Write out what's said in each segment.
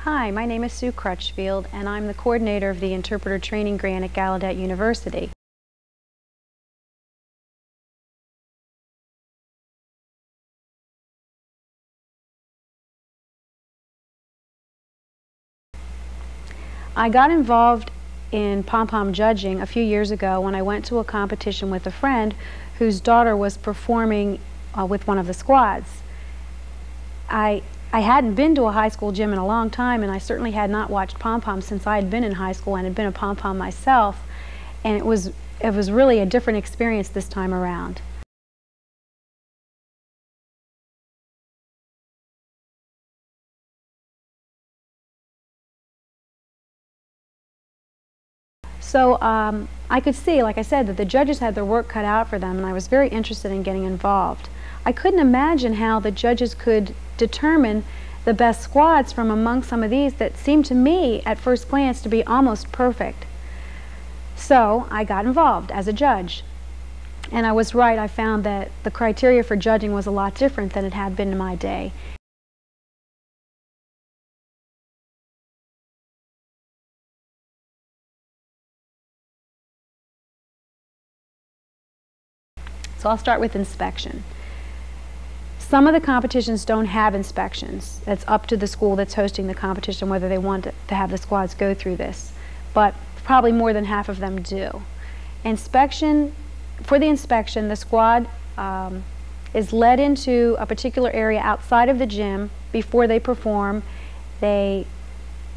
Hi, my name is Sue Crutchfield, and I'm the coordinator of the Interpreter Training Grant at Gallaudet University. I got involved in Pom Pom judging a few years ago when I went to a competition with a friend whose daughter was performing with one of the squads. I hadn't been to a high school gym in a long time, and I certainly had not watched Pom Pom since I had been in high school and had been a Pom Pom myself, and it was really a different experience this time around. So I could see, like I said, that the judges had their work cut out for them, and I was very interested in getting involved. I couldn't imagine how the judges could determine the best squads from among some of these that seemed to me at first glance to be almost perfect. So I got involved as a judge, and I was right. I found that the criteria for judging was a lot different than it had been in my day. So I'll start with inspection. Some of the competitions don't have inspections. It's up to the school that's hosting the competition whether they want to have the squads go through this, but probably more than half of them do. For the inspection, the squad is led into a particular area outside of the gym before they perform. They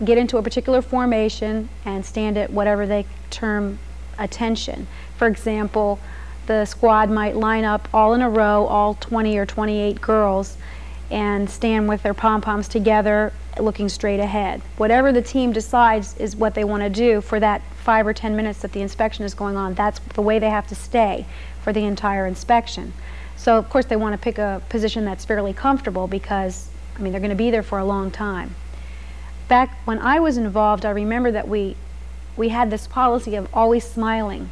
get into a particular formation and stand at whatever they term attention. For example, the squad might line up all in a row, all 20 or 28 girls, and stand with their pom-poms together looking straight ahead. Whatever the team decides is what they want to do for that 5 or 10 minutes that the inspection is going on. That's the way they have to stay for the entire inspection. So of course they want to pick a position that's fairly comfortable because, I mean, they're going to be there for a long time. Back when I was involved, I remember that we had this policy of always smiling.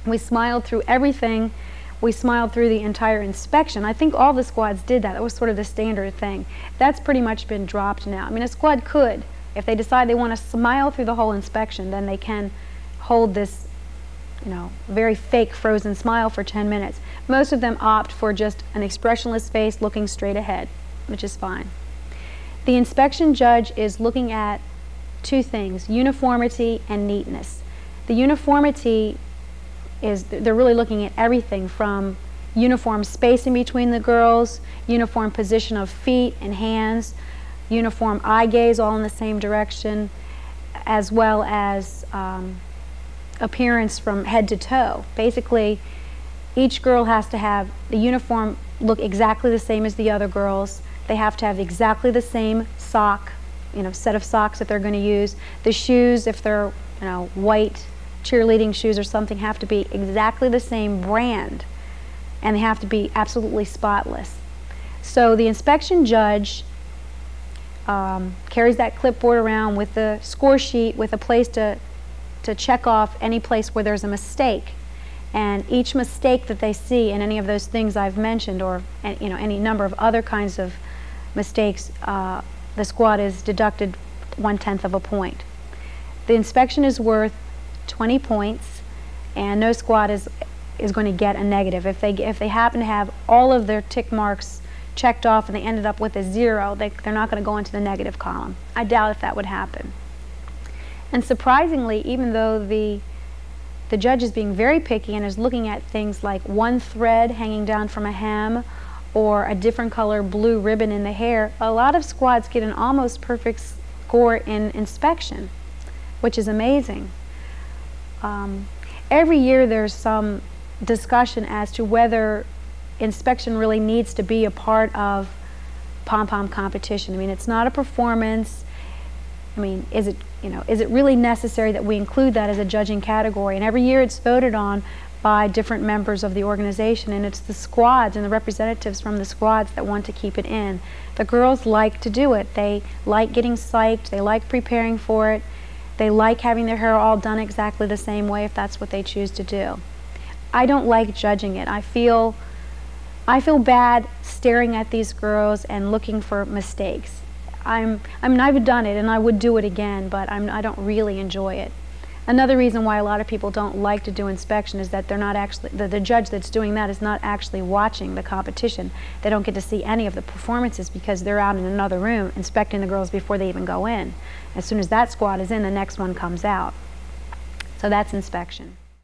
We smiled through everything. We smiled through the entire inspection. I think all the squads did that. That was sort of the standard thing. That's pretty much been dropped now. I mean, a squad could, if they decide they want to smile through the whole inspection, then they can hold this, very fake frozen smile for 10 minutes. Most of them opt for just an expressionless face looking straight ahead, which is fine. The inspection judge is looking at two things, uniformity and neatness. The uniformity is they're really looking at everything from uniform spacing between the girls, uniform position of feet and hands, uniform eye gaze all in the same direction, as well as appearance from head to toe. Basically, each girl has to have the uniform look exactly the same as the other girls. They have to have exactly the same sock, set of socks that they're going to use. The shoes, if they're white cheerleading shoes or something, have to be exactly the same brand, and they have to be absolutely spotless. So the inspection judge carries that clipboard around with the score sheet with a place to check off any place where there's a mistake, and each mistake that they see in any of those things I've mentioned, or any number of other kinds of mistakes, the squad is deducted 1/10 of a point. The inspection is worth 20 points, and no squad is going to get a negative. If they happen to have all of their tick marks checked off and they ended up with a 0, they're not going to go into the negative column. I doubt if that would happen. And surprisingly, even though the judge is being very picky and is looking at things like one thread hanging down from a hem or a different color blue ribbon in the hair, a lot of squads get an almost perfect score in inspection, which is amazing. Every year there's some discussion as to whether inspection really needs to be a part of Pom Pom competition. I mean, it's not a performance. I mean, is it really necessary that we include that as a judging category? And every year it's voted on by different members of the organization, and it's the squads and the representatives from the squads that want to keep it in. The girls like to do it. They like getting psyched. They like preparing for it. They like having their hair all done exactly the same way if that's what they choose to do. I don't like judging it. I feel bad staring at these girls and looking for mistakes. I've done it and I would do it again, but I don't really enjoy it. Another reason why a lot of people don't like to do inspection is that they're not actually, the judge that's doing that is not actually watching the competition. They don't get to see any of the performances because they're out in another room inspecting the girls before they even go in. As soon as that squad is in, the next one comes out. So that's inspection.